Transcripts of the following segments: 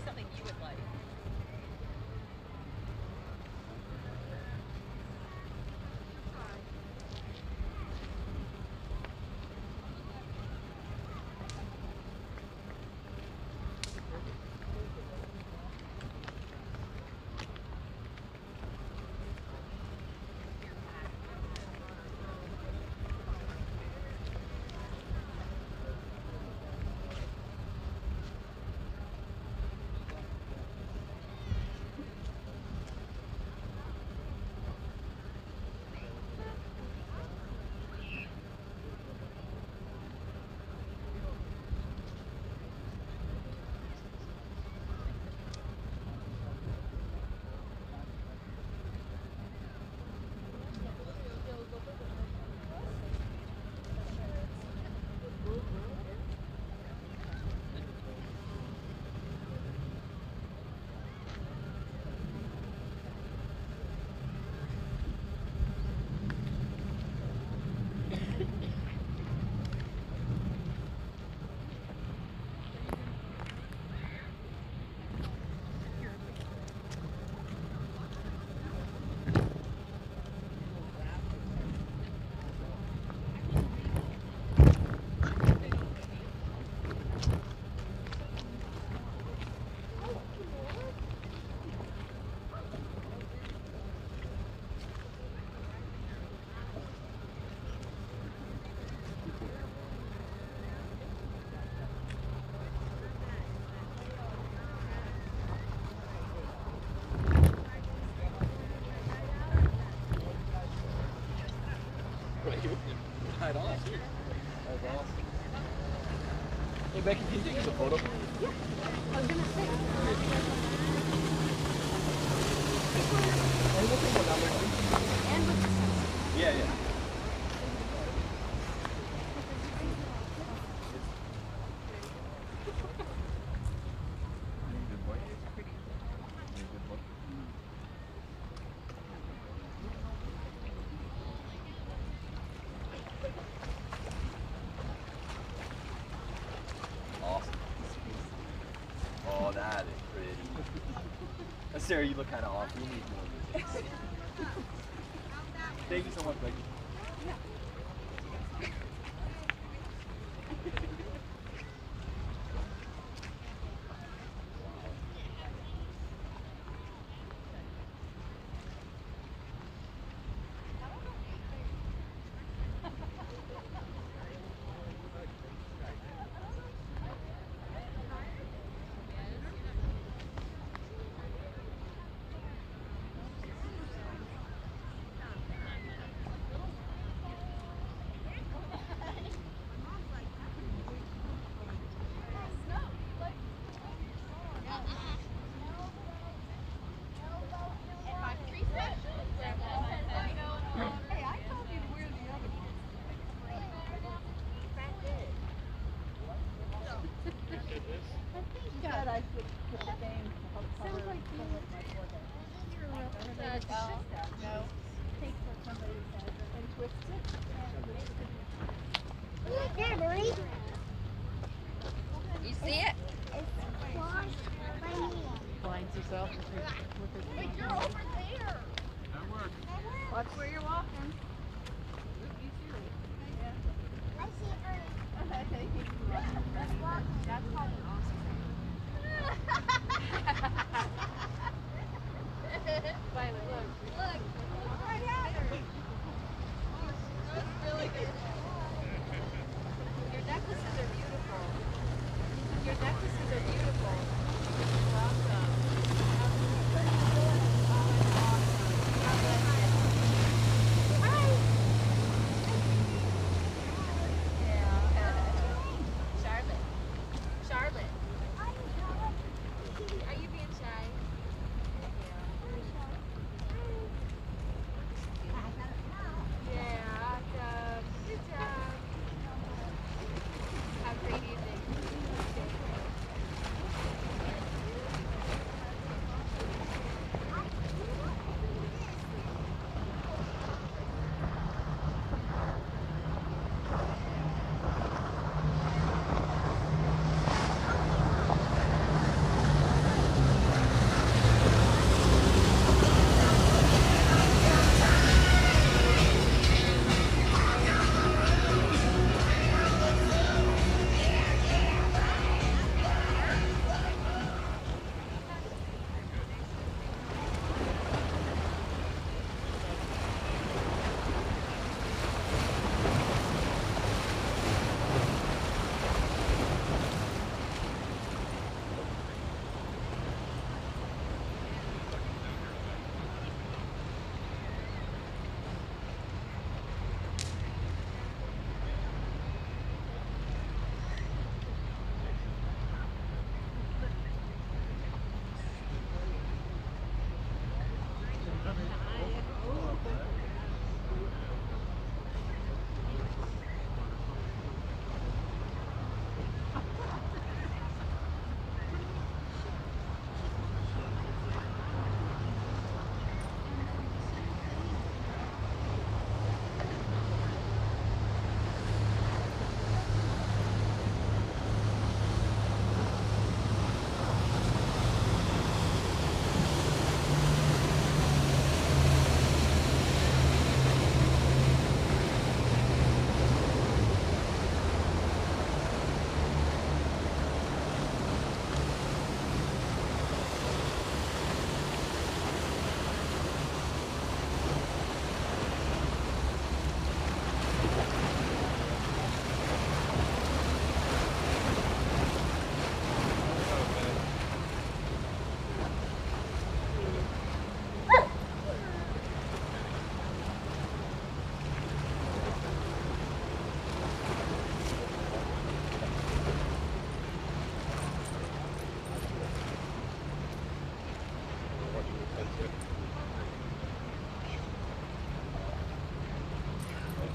something you would like. Right on. That was awesome. Hey Becky, can you take us a photo? Yeah. I was gonna say. And we'll take one down there too. And with the sunset. Yeah, yeah. Sarah, you look kind of off. You need more of this. Thank you so much, Becky. Here, Marie. You see it? It's washed by me. Blinds yourself with his Wait, you're over there. That works. Watch where you're walking. I see her. That's called an Violet, look. Look. Right at her. That's really good. Your necklaces are beautiful. Your necklaces are beautiful. Welcome.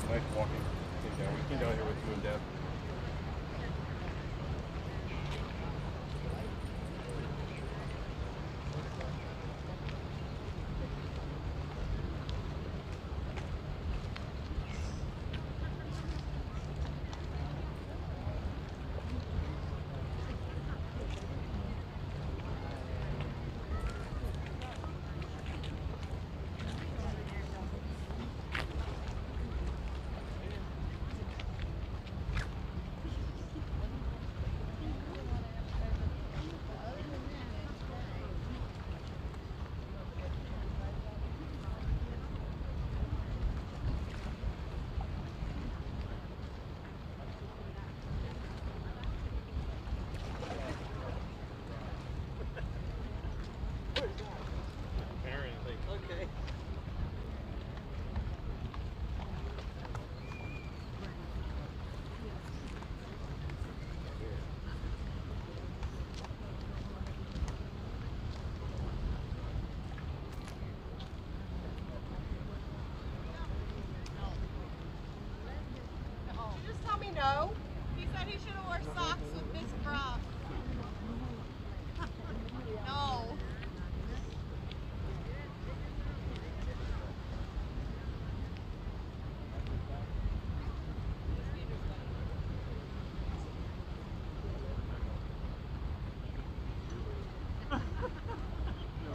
Nice walking. We came down here with you and Deb. Okay. Just tell me no. He said he should have worn socks with Miss Brock. No.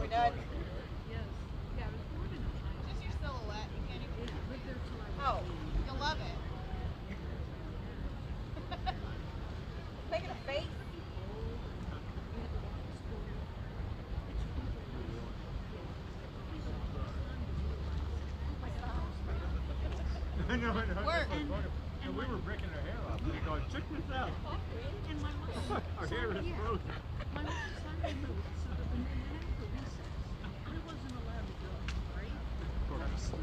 We're done. Just your silhouette. You can't even. Oh, you'll love it. Making a face. I know. Work. And we were breaking our hair off. We were going, check this out. Our hair is frozen. My mother's son removed, so that when they had for recess, I wasn't allowed to go, right? I still got to school.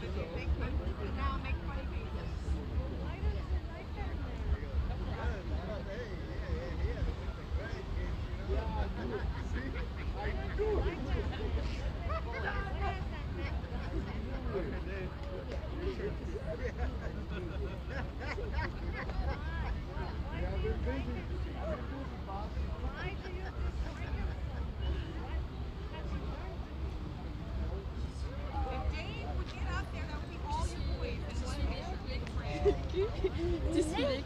with you. Thank you. And now make funny faces. If Dave would get up there, that would be all your boys and one is your big friend. Tu sais,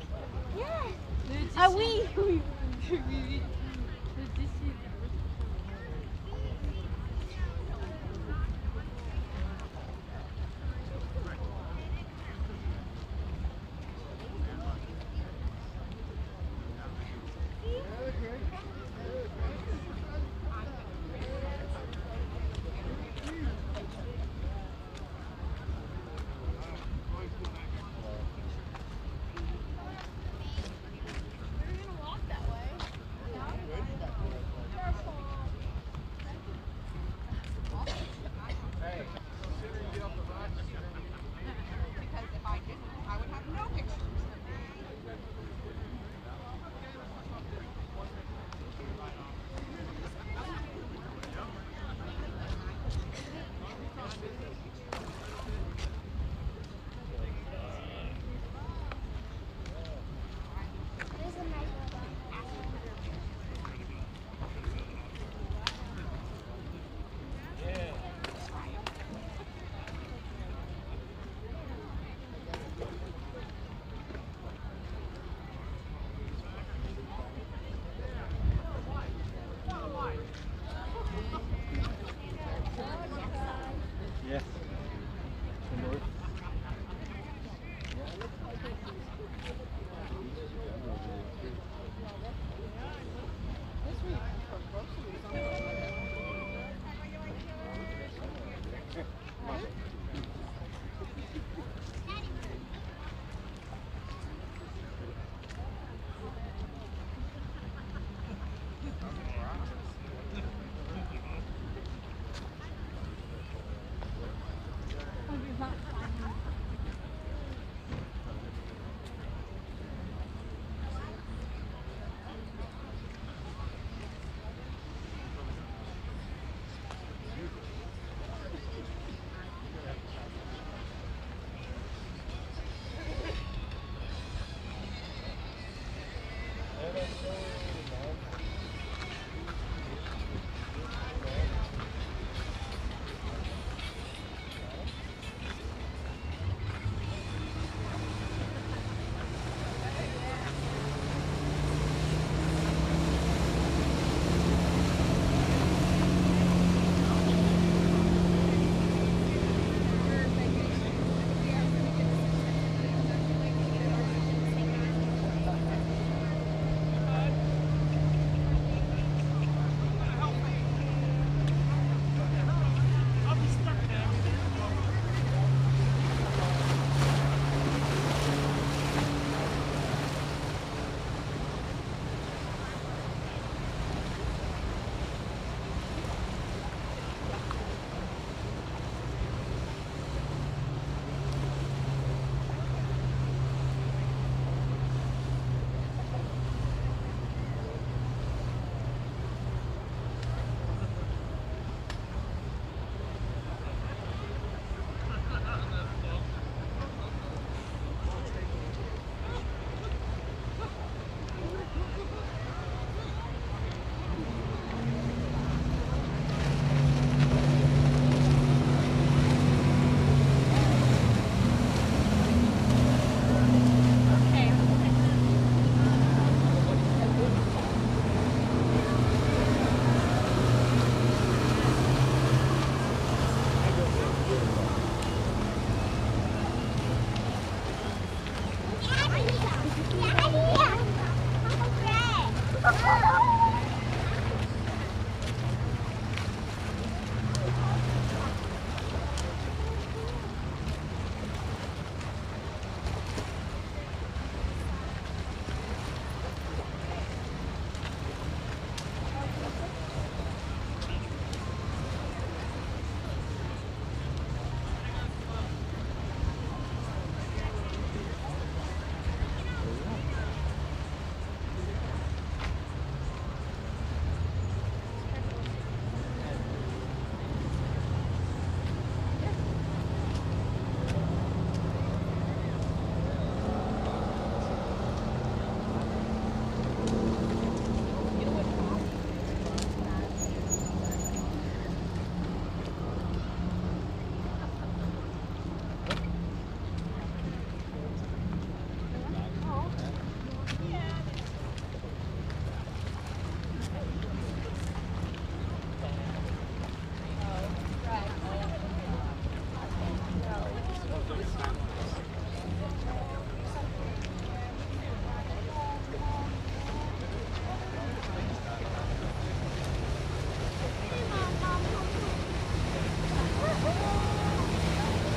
Yeah. ah oui, oui, oui, oui. Le décide. We're gonna walk that way.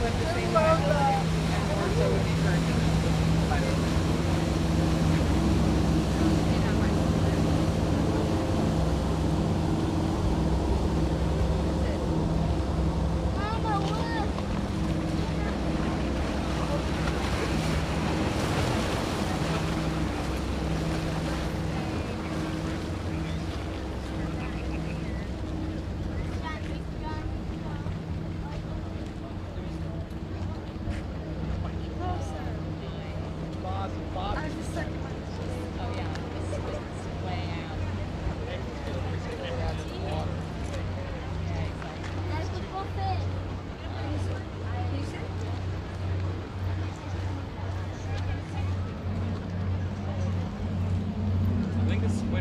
swim the same way I love it, and so would be hurting.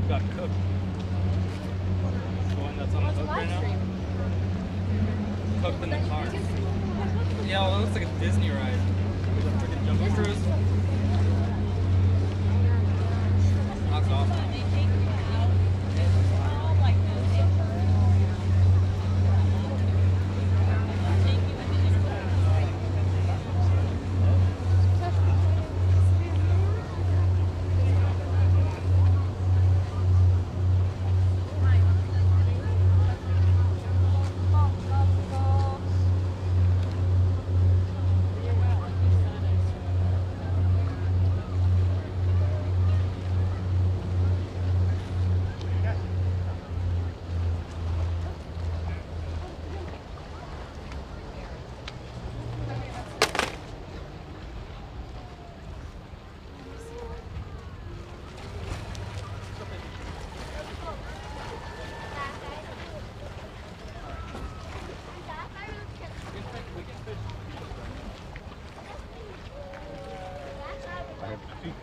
Got cooked. The one that's on the hook right now. Cooked in the car. Yeah, well, it looks like a Disney ride. There's a freaking jungle cruise. That's awesome.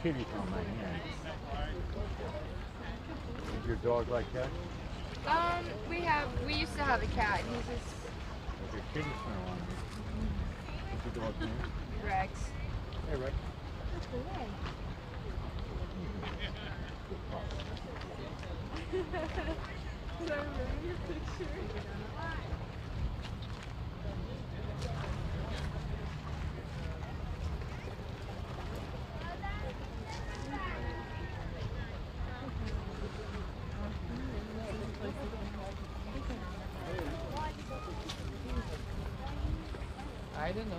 Kitties on my hand. Is your dog like that? We used to have a cat. He's just Like your kitty smell on you. What's your dog's name? Rex. Hey, Rex. Is that really your picture? I don't know.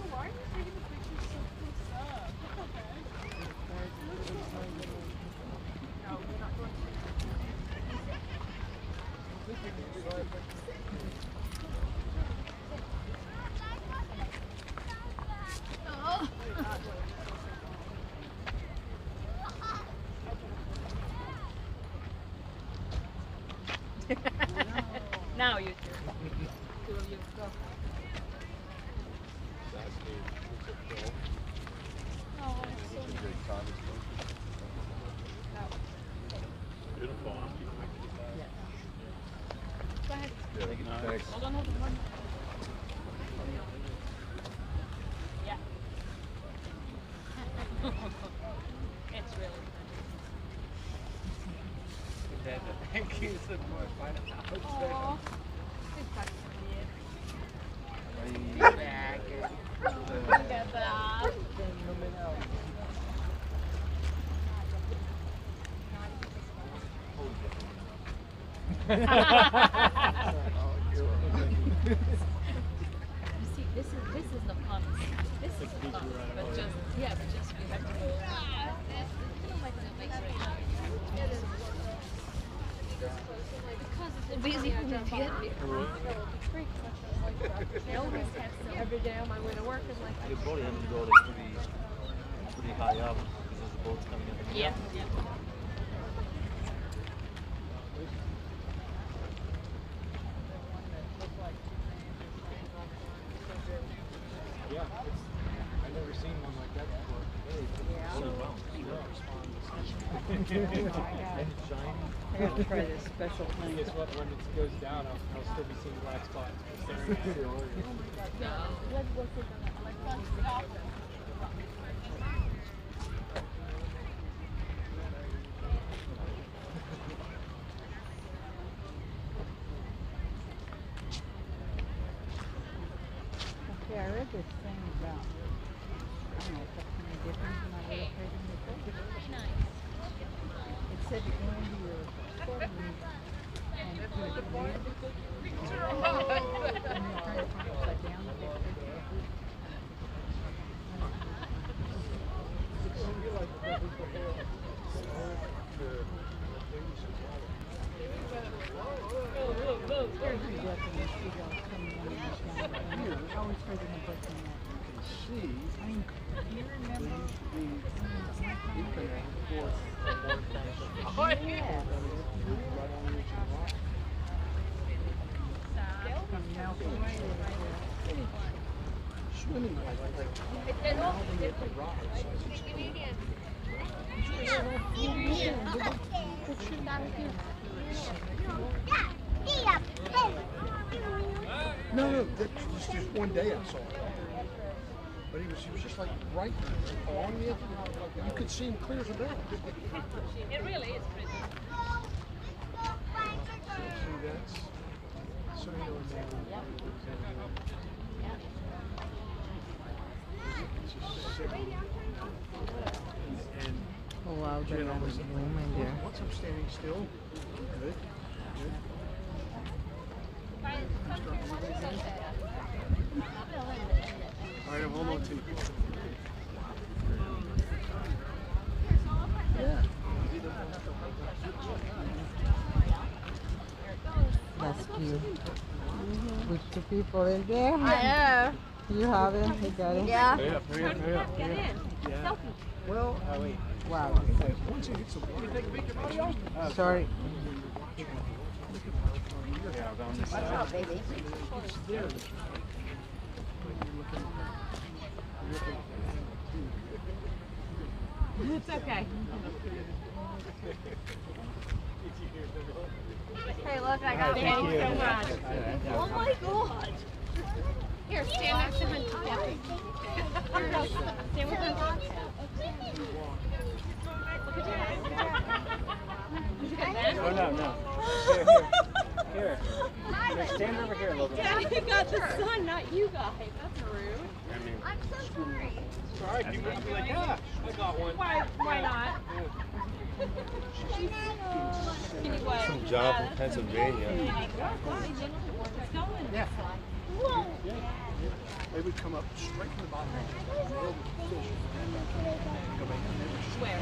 Why are you taking the picture so close up? No, we're not going Now you two. Two of you. Go. Oh, so Beautiful. yes. Go ahead. Thanks. Hold on. Yeah. It's really Thank you so much. Aww. Good touch, Back. Look at that. You see, this is the fun. This is the fun. But just we have to go. Because it's busy when you get here. Every day on my way to work is like. Your body has to go pretty high up because there's the boats coming in. Yeah. Yeah, I've never seen one like that before. And shiny. I gotta try this special thing. Guess what? When it goes down, I'll still be seeing black spots. this thing about, I don't know, if that's any different than I would have heard in the book. It said to go into your phone and put it weird. And you're trying to find upside down a bit. There's a Japanese seagulls coming on this down. I always heard in the book on that. See, I mean, do you remember? Yeah. From Malcolm right there. swimming No, that was just one day I saw it. But he was just like right on the edge of the, you could see him clear as a bell. It really is pretty. See, that's so Oh wow, they're not a room in there. once I'm standing still, good. All right, I'm home on TV. Yeah. That's cute. With two people in there. I know. You have it? You got it? Yeah. Hurry up. Get in. Yeah. Selfie. Well, wait. Wow. once it hits the water, Sorry. Yeah, I'll go on this Watch side. out, baby. it's there. It's okay. Hey, look, I got Thank one. you so much. Oh my god. Here, stand next to him. Stand with him. Look at you. Did you get that? Oh, no. Here. Here, stand over here a little bit. Daddy got the sun, not you guys. That's rude. I mean, I'm so sorry. Alright, people will be like, yeah, I got one. Why not? Can you what? some job in Pennsylvania. Yeah. They would come up straight from the bottom. Filled with fish. Go back and they would just Where?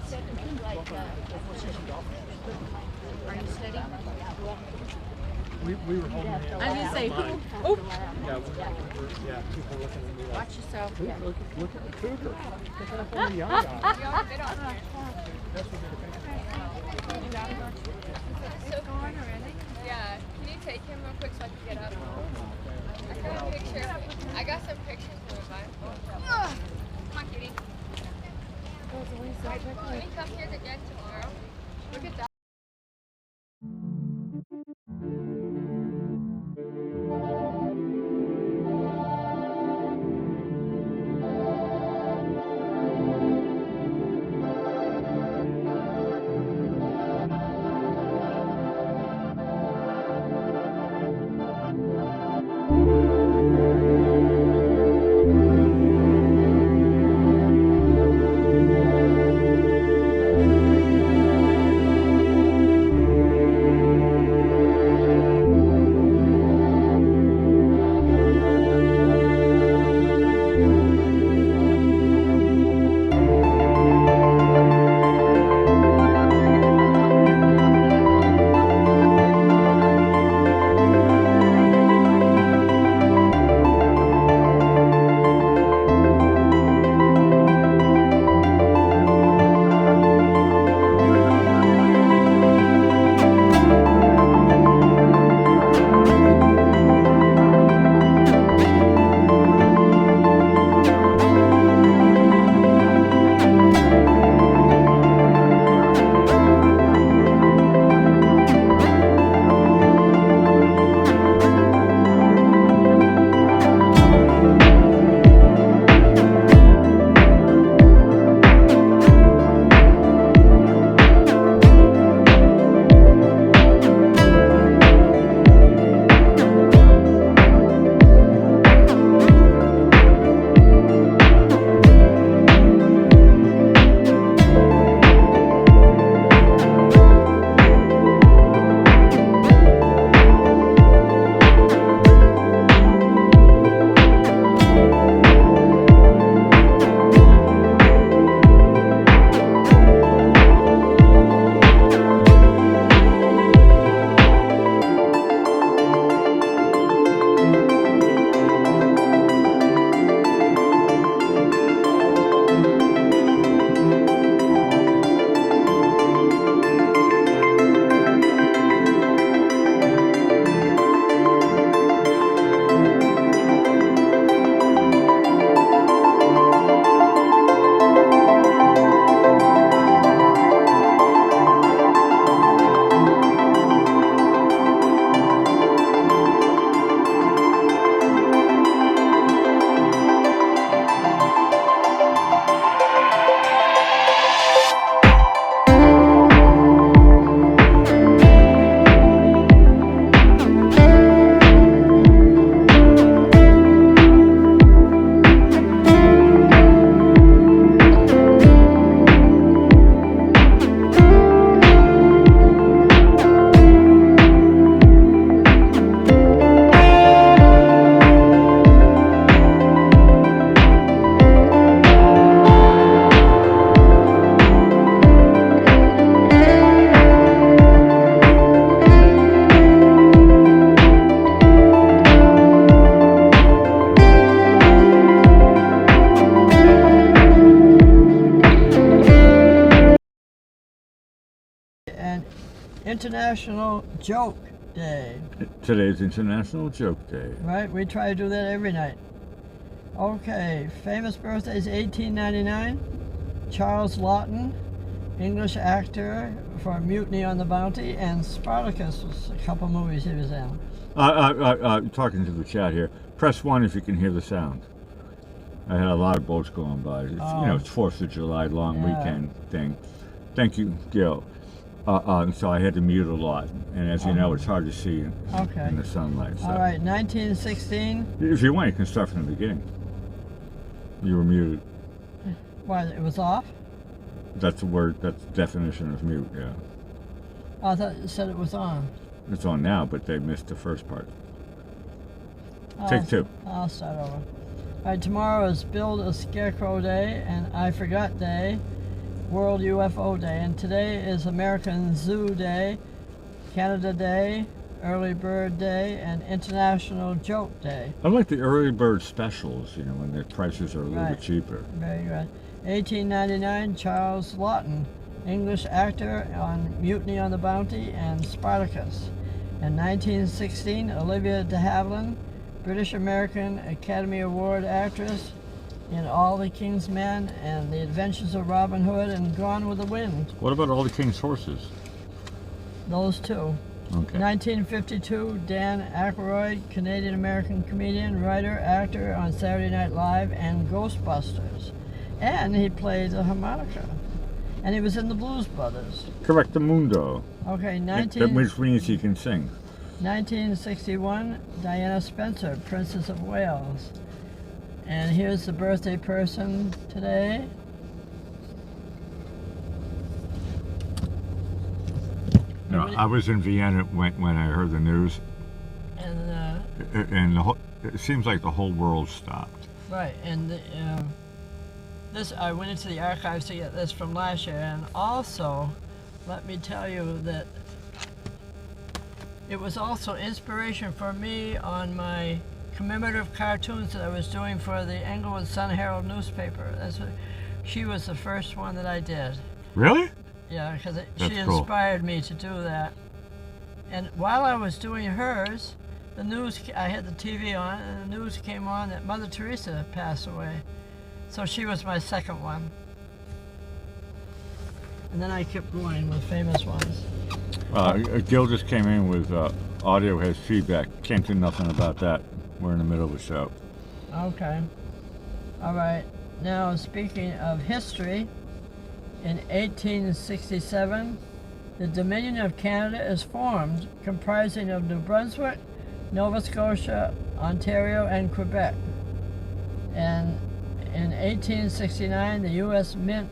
Are you steady? We were holding hands. I was gonna say, Mine. oh, Yeah, people looking at me like, watch yourself. look at the cougar. Look at how many young guys. That's what Yeah, can you take him real quick so I can get up? I got a picture. I got some pictures for him. Come on, cutie. Can you come here again tomorrow? Look at that. International Joke Day. Today's International Joke Day. Right? We try to do that every night. Okay, famous birthdays 1899. Charles Lawton, English actor for Mutiny on the Bounty, and Spartacus was a couple movies he was in. Talking to the chat here. Press 1 if you can hear the sound. I had a lot of boats going by. It's, you know, it's 4th of July, long weekend thing. Thank you, Gil. So I had to mute a lot, and as you know, it's hard to see in the sunlight. So. All right, 1916. If you want, you can start from the beginning. You were muted. What, it was off? That's the word, that's the definition of mute, yeah. I thought you said it was on. It's on now, but they missed the first part. Take 2. I'll start over. All right, tomorrow is Build a Scarecrow Day and I Forgot Day. World UFO Day, and today is American Zoo Day, Canada Day, Early Bird Day, and International Joke Day. I like the early bird specials, you know, when the prices are a little bit cheaper. Very good. 1899, Charles Laughton, English actor on Mutiny on the Bounty and Spartacus. In 1916, Olivia de Havilland, British-American Academy Award actress in All the King's Men and The Adventures of Robin Hood and Gone with the Wind. What about All the King's Horses? Those two. Okay. 1952, Dan Aykroyd, Canadian-American comedian, writer, actor on Saturday Night Live and Ghostbusters. And he played the harmonica. And he was in the Blues Brothers. Correctamundo. Okay, Which means he can sing. 1961, Diana Spencer, Princess of Wales. And here's the birthday person today. No, I was in Vienna when I heard the news, and it seems like the whole world stopped. Right, and this I went into the archives to get this from last year, and also, let me tell you that it was also inspiration for me on my commemorative cartoons that I was doing for the Englewood Sun Herald newspaper. She was the first one that I did. Really? Yeah, because she cool. inspired me to do that. And while I was doing hers, the news, I had the TV on, and the news came on that Mother Teresa passed away. So she was my second one. And then I kept going with famous ones. Gil just came in with audio has feedback. Can't do nothing about that. We're in the middle of the show. Okay. All right. Now, speaking of history, in 1867, the Dominion of Canada is formed, comprising of New Brunswick, Nova Scotia, Ontario, and Quebec. And in 1869, the U.S. Mint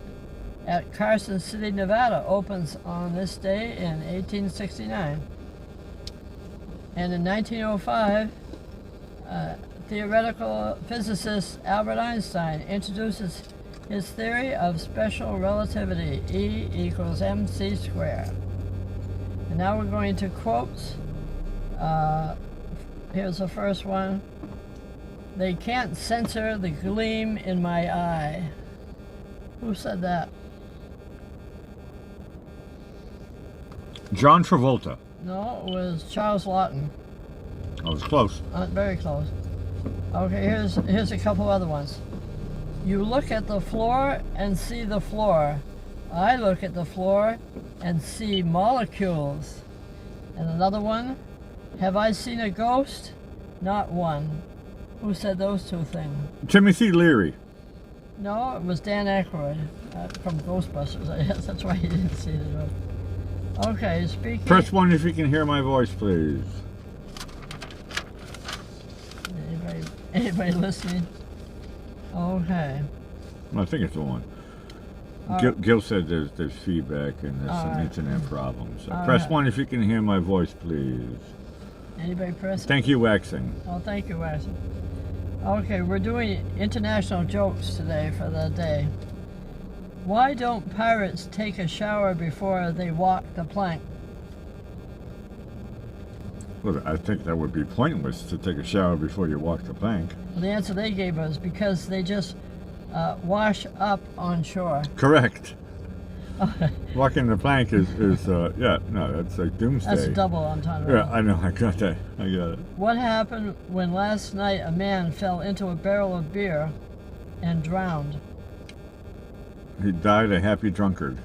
at Carson City, Nevada opens on this day in 1869. And in 1905, theoretical physicist Albert Einstein introduces his theory of special relativity, E equals mc squared. And now we're going to quotes. Here's the first one. They can't censor the gleam in my eye. Who said that? John Travolta. No, it was Charles Laughton. I was close. Very close. Okay, here's a couple other ones. You look at the floor and see the floor. I look at the floor and see molecules. And another one, have I seen a ghost? Not one. Who said those two things? Timothy Leary. No, it was Dan Aykroyd from Ghostbusters. I guess that's why he didn't see the ghost. Okay, speaking... Press 1 if you can hear my voice, please. Anybody listening? Okay. I think it's on. Gil said there's feedback and there's some internet problems. So press 1 if you can hear my voice, please. Anybody press? Thank you, Waxing. Oh, thank you, Waxing. Okay, we're doing international jokes today for the day. Why don't pirates take a shower before they walk the plank? Well, I think that would be pointless to take a shower before you walk the plank. Well, the answer they gave us because they just wash up on shore. Correct. Walking the plank is yeah, no, that's like doomsday. That's double I'm talking about. Yeah, I know, I got that. I got it. What happened when last night a man fell into a barrel of beer and drowned? He died a happy drunkard.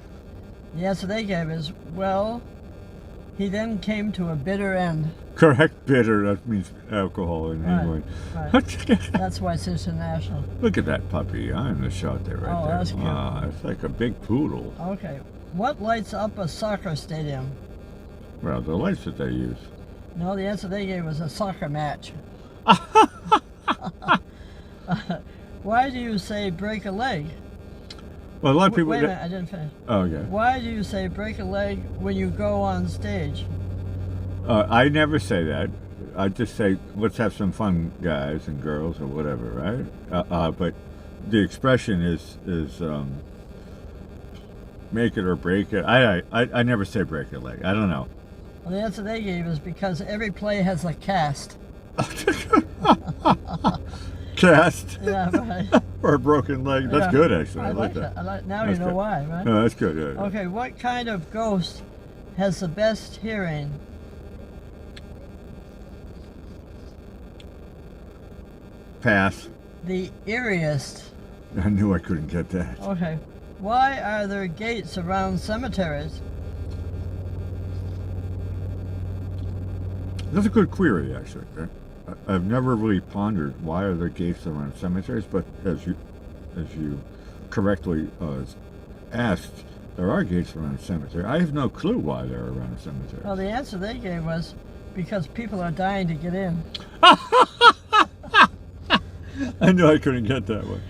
The answer they gave is, well, he then came to a bitter end. Correct, bitter. That means alcohol in England. Right. That's why it's international. Look at that puppy on the shot there, right there. That's cute. It's like a big poodle. Okay. What lights up a soccer stadium? Well, the lights that they use. No, the answer they gave was a soccer match. Why do you say break a leg? Well, a lot of people... Wait a minute, I didn't finish. Oh, okay. Why do you say break a leg when you go on stage? I never say that. I just say, let's have some fun, guys and girls, or whatever, right? But the expression is make it or break it. I never say break a leg. I don't know. Well, the answer they gave is because every play has a cast. Cast. Yeah, right. Or a broken leg. That's Yeah. good, actually. I like that. that. Now That's you know good. why, right? No, that's good. Yeah, yeah. Okay, what kind of ghost has the best hearing? Pass. The eeriest. I knew I couldn't get that. Okay. Why are there gates around cemeteries? That's a good query, actually. I've never really pondered why are there gates around cemeteries, but as you correctly asked, there are gates around a cemetery. I have no clue why they're around a cemetery. Well, the answer they gave was because people are dying to get in. I knew I couldn't get that one.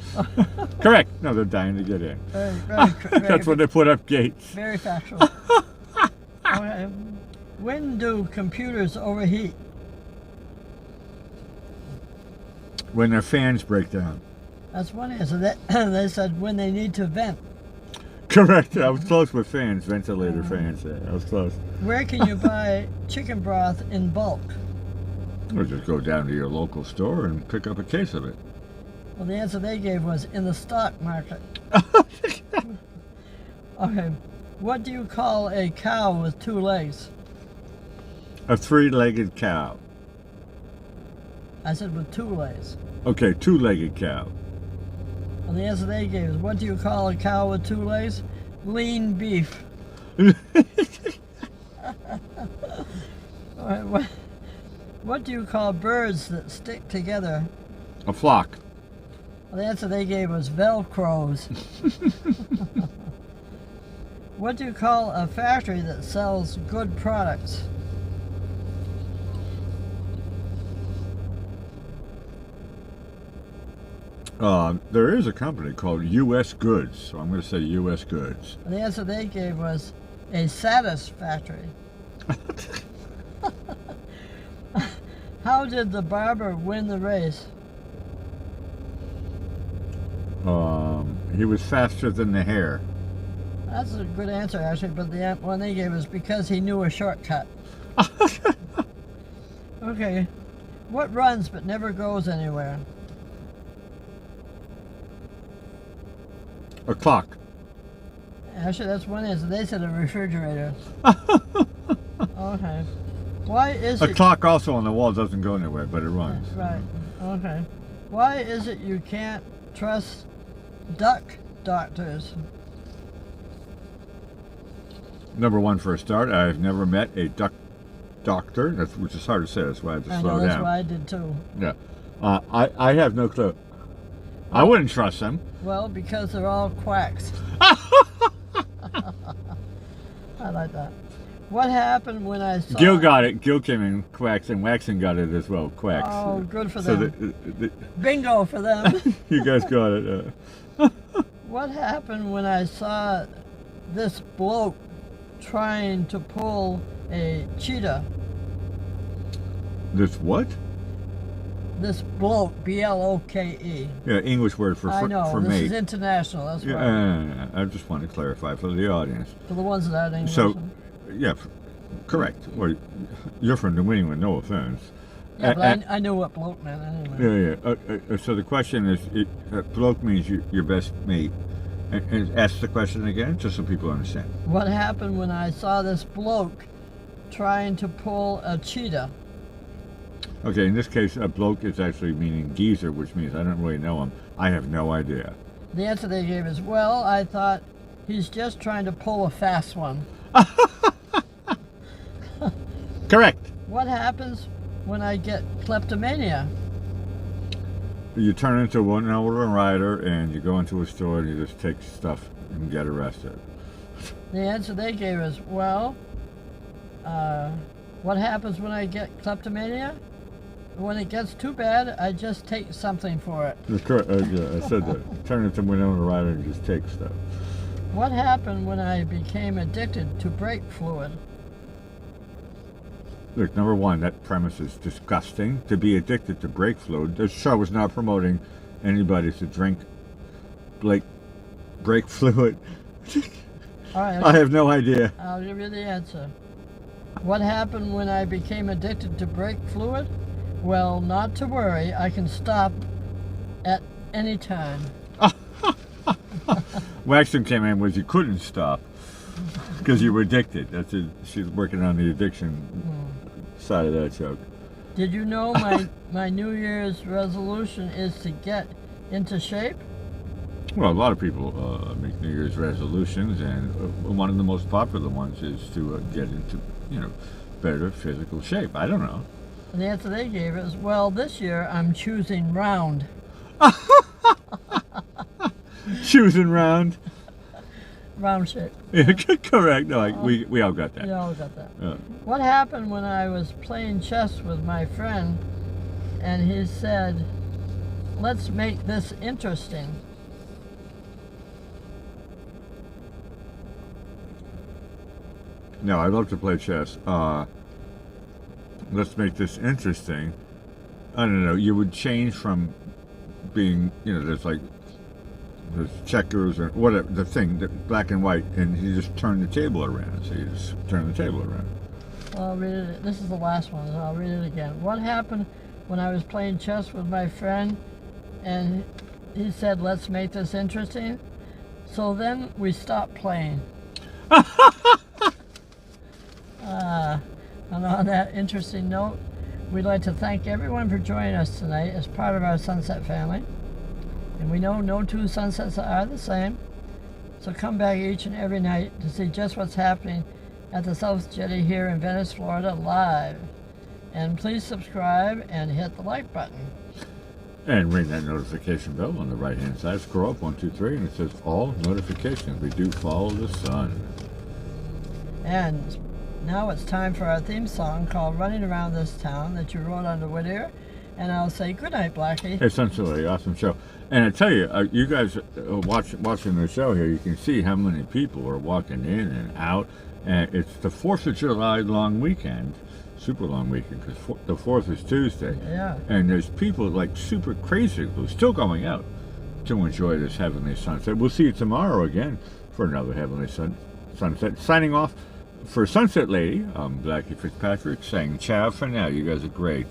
Correct. No, they're dying to get in. That's when they put up gates. Very factual. Okay. When do computers overheat? When their fans break down. That's one answer. They said when they need to vent. Correct. I was close with fans, ventilator fans there. I was close. Where can you buy chicken broth in bulk? Or just go down to your local store and pick up a case of it. Well, the answer they gave was in the stock market. Okay. What do you call a cow with two legs? A three-legged cow. I said with two legs. Okay, two-legged cow. Well, the answer they gave is what do you call a cow with two legs? Lean beef. All right, what do you call birds that stick together? A flock. Well, the answer they gave was Velcros. What do you call a factory that sells good products? There is a company called U.S. Goods, so I'm going to say U.S. Goods. The answer they gave was a satisfactory. How did the barber win the race? He was faster than the hare. That's a good answer, actually, but the one they gave was because he knew a shortcut. Okay. What runs but never goes anywhere? A clock. Actually, that's one answer. They said a refrigerator. Okay. Why is A it... clock also on the wall doesn't go anywhere, but it runs. Right. Okay. Why is it you can't trust duck doctors? Number one, for a start, I've never met a duck doctor, which is hard to say. That's why I had to I slow know, that's down. why I did too. Yeah. I have no clue. I wouldn't trust them. Well, because they're all quacks. I like that. What happened when I saw... Gil got it. Gil came in quacks, and Waxon got it as well. Quacks. Oh, good for So them. Bingo for them. you guys got it. What happened when I saw this bloke trying to pull a cheetah? This what? This bloke, B-L-O-K-E. Yeah, English word for I know, for this mate. is international, that's Yeah, right. I just want to clarify for the audience. For the ones that aren't English. So, yeah, correct. Well, you're from New England, no offense. Yeah, but I knew what bloke meant anyway. Yeah. So the question is, bloke means your best mate. And ask the question again, just so people understand. What happened when I saw this bloke trying to pull a cheetah? Okay, in this case, a bloke is actually meaning geezer, which means I don't really know him. I have no idea. The answer they gave is, well, I thought he's just trying to pull a fast one. Correct. What happens when I get kleptomania? You turn into one older rider and you go into a store and you just take stuff and get arrested. The answer they gave is, well, what happens when I get kleptomania? When it gets too bad, I just take something for it. That's correct. Yeah, I said that. Turn into one older rider and just take stuff. What happened when I became addicted to brake fluid? Look, number one, that premise is disgusting. To be addicted to brake fluid. This show is not promoting anybody to drink brake fluid. All right. I have no idea. I'll give you the answer. What happened when I became addicted to brake fluid? Well, not to worry. I can stop at any time. Waxton came in was you couldn't stop because you were addicted. That's it. She's working on the addiction side of that joke. Did you know my New Year's resolution is to get into shape? Well, a lot of people make New Year's resolutions, and one of the most popular ones is to get into, better physical shape. I don't know. And the answer they gave is, well, this year I'm choosing round. Choosing round. Round shape. Yeah, correct. No, we all got that. We all got that. Yeah. What happened when I was playing chess with my friend, and he said, let's make this interesting? No, I love to play chess. Let's make this interesting. I don't know. You would change from being, there's checkers or whatever, the thing, the black and white, and you just turn the table around. So you just turn the table around. Well, I'll read it. This is the last one, so I'll read it again. What happened when I was playing chess with my friend, and he said, let's make this interesting? So then we stopped playing. And on that interesting note, we'd like to thank everyone for joining us tonight as part of our Sunset family. And we know no two sunsets are the same, so come back each and every night to see just what's happening at the South Jetty here in Venice, Florida, live. And please subscribe and hit the like button. And ring that notification bell on the right-hand side. Scroll up 1, 2, 3, and it says all notifications. We do follow the sun. And now it's time for our theme song called Running Around This Town that you wrote under Whittier. And I'll say good night, Blackie. It's absolutely awesome show. And I tell you, you guys watching the show here, you can see how many people are walking in and out. And it's the 4th of July long weekend, super long weekend, because the 4th is Tuesday. Yeah. And there's people like super crazy who are still going out to enjoy this heavenly sunset. We'll see you tomorrow again for another heavenly sunset. Signing off for Sunset Lady, I'm Blackie Fitzpatrick saying ciao for now. You guys are great.